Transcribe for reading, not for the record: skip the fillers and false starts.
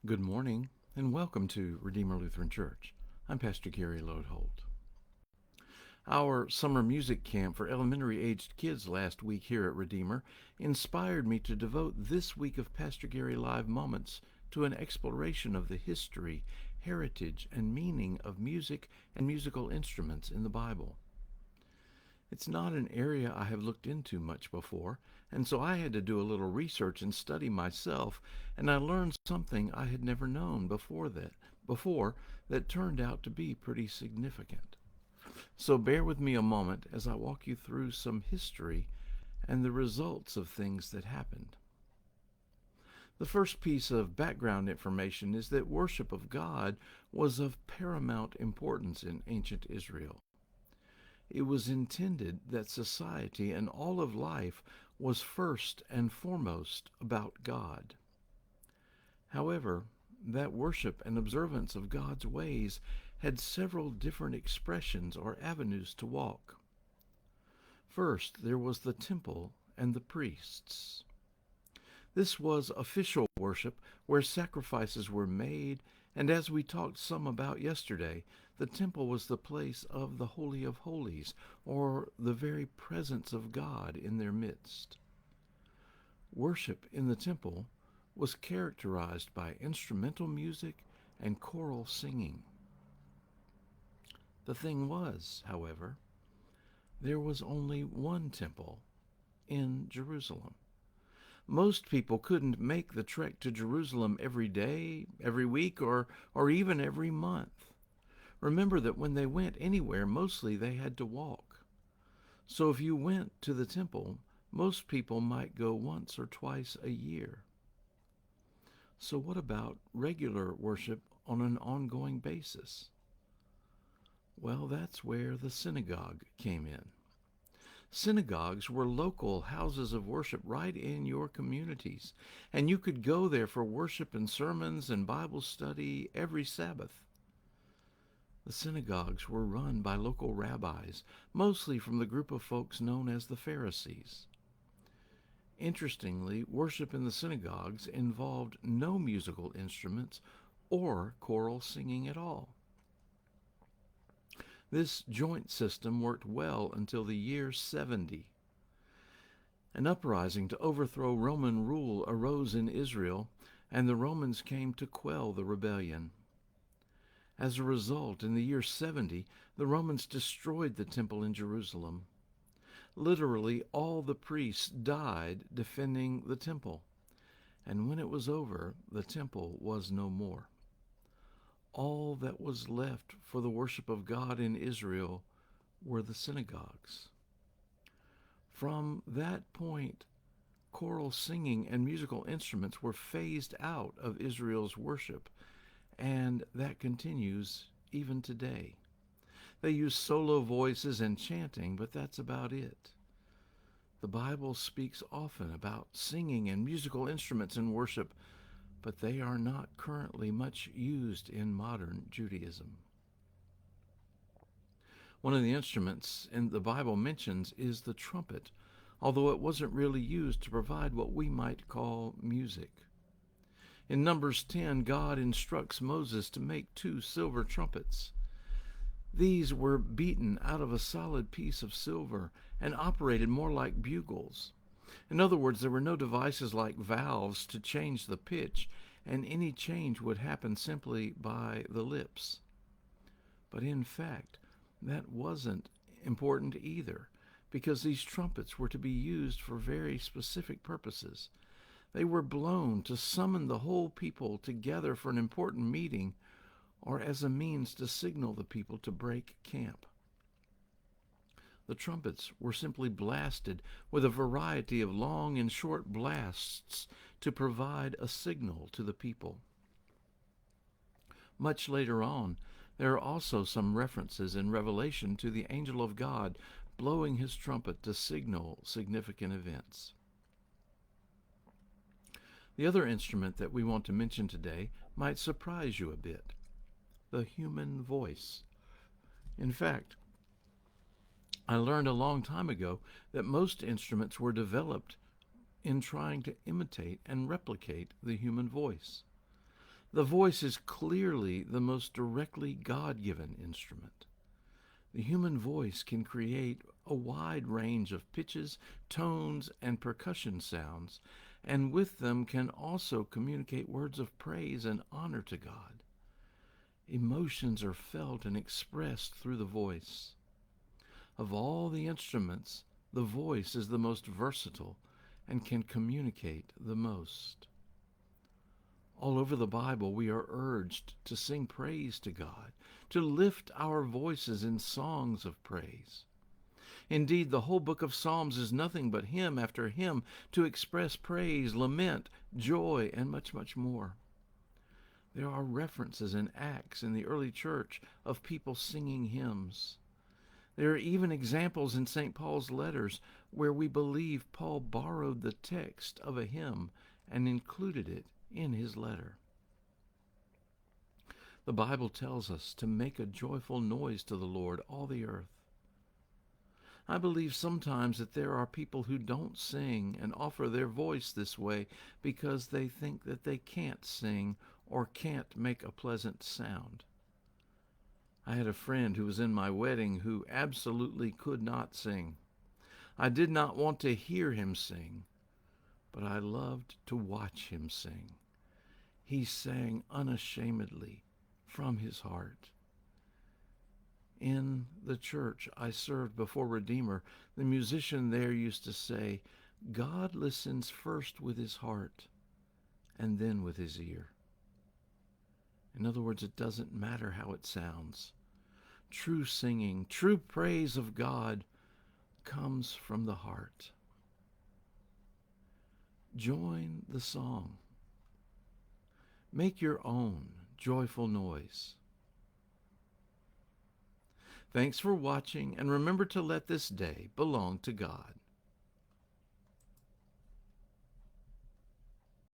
Good morning and welcome to Redeemer Lutheran Church. I'm Pastor Gary Lodeholt. Our summer music camp for elementary-aged kids last week here at Redeemer inspired me to devote this week of Pastor Gary Live Moments to an exploration of the history, heritage, and meaning of music and musical instruments in the Bible. It's not an area I have looked into much before, and so I had to do a little research and study myself, and I learned something I had never known before that turned out to be pretty significant. So bear with me a moment as I walk you through some history and the results of things that happened. The first piece of background information is that worship of God was of paramount importance in ancient Israel. It was intended that society and all of life was first and foremost about God. However, that worship and observance of God's ways had several different expressions or avenues to walk. First, there was the temple and the priests. This was official worship where sacrifices were made, and as we talked some about yesterday, the temple was the place of the Holy of Holies, or the very presence of God in their midst. Worship in the temple was characterized by instrumental music and choral singing. The thing was, however, there was only one temple in Jerusalem. Most people couldn't make the trek to Jerusalem every day, every week, or even every month. Remember that when they went anywhere, mostly they had to walk. So if you went to the temple, most people might go once or twice a year. So what about regular worship on an ongoing basis? Well, that's where the synagogue came in. Synagogues were local houses of worship right in your communities, and you could go there for worship and sermons and Bible study every Sabbath. The synagogues were run by local rabbis, mostly from the group of folks known as the Pharisees. Interestingly, worship in the synagogues involved no musical instruments or choral singing at all. This joint system worked well until the year 70. An uprising to overthrow Roman rule arose in Israel, and the Romans came to quell the rebellion. As a result, in the year 70, the Romans destroyed the temple in Jerusalem. Literally, all the priests died defending the temple, and when it was over, the temple was no more. All that was left for the worship of God in Israel were the synagogues. From that point, choral singing and musical instruments were phased out of Israel's worship, and that continues even today. They use solo voices and chanting, but that's about it. The Bible speaks often about singing and musical instruments in worship, but they are not currently much used in modern Judaism. One of the instruments in the Bible mentions is the trumpet, although it wasn't really used to provide what we might call music. In Numbers 10, God instructs Moses to make 2 silver trumpets. These were beaten out of a solid piece of silver and operated more like bugles. In other words, there were no devices like valves to change the pitch, and any change would happen simply by the lips. But in fact, that wasn't important either, because these trumpets were to be used for very specific purposes. They were blown to summon the whole people together for an important meeting, or as a means to signal the people to break camp. The trumpets were simply blasted with a variety of long and short blasts to provide a signal to the people. Much later on, there are also some references in Revelation to the angel of God blowing his trumpet to signal significant events. The other instrument that we want to mention today might surprise you a bit: the human voice. In fact, I learned a long time ago that most instruments were developed in trying to imitate and replicate the human voice. The voice is clearly the most directly God-given instrument. The human voice can create a wide range of pitches, tones, and percussion sounds, and with them can also communicate words of praise and honor to God. Emotions are felt and expressed through the voice. Of all the instruments, the voice is the most versatile and can communicate the most. All over the Bible, we are urged to sing praise to God, to lift our voices in songs of praise. Indeed, the whole book of Psalms is nothing but hymn after hymn to express praise, lament, joy, and much, much more. There are references in Acts in the early church of people singing hymns. There are even examples in St. Paul's letters where we believe Paul borrowed the text of a hymn and included it in his letter. The Bible tells us to make a joyful noise to the Lord, all the earth. I believe sometimes that there are people who don't sing and offer their voice this way because they think that they can't sing or can't make a pleasant sound. I had a friend who was in my wedding who absolutely could not sing. I did not want to hear him sing, but I loved to watch him sing. He sang unashamedly from his heart. In the church I served before Redeemer, the musician there used to say, God listens first with his heart and then with his ear. In other words, it doesn't matter how it sounds. True singing, true praise of God comes from the heart. Join the song. Make your own joyful noise. Thanks for watching, and remember to let this day belong to God.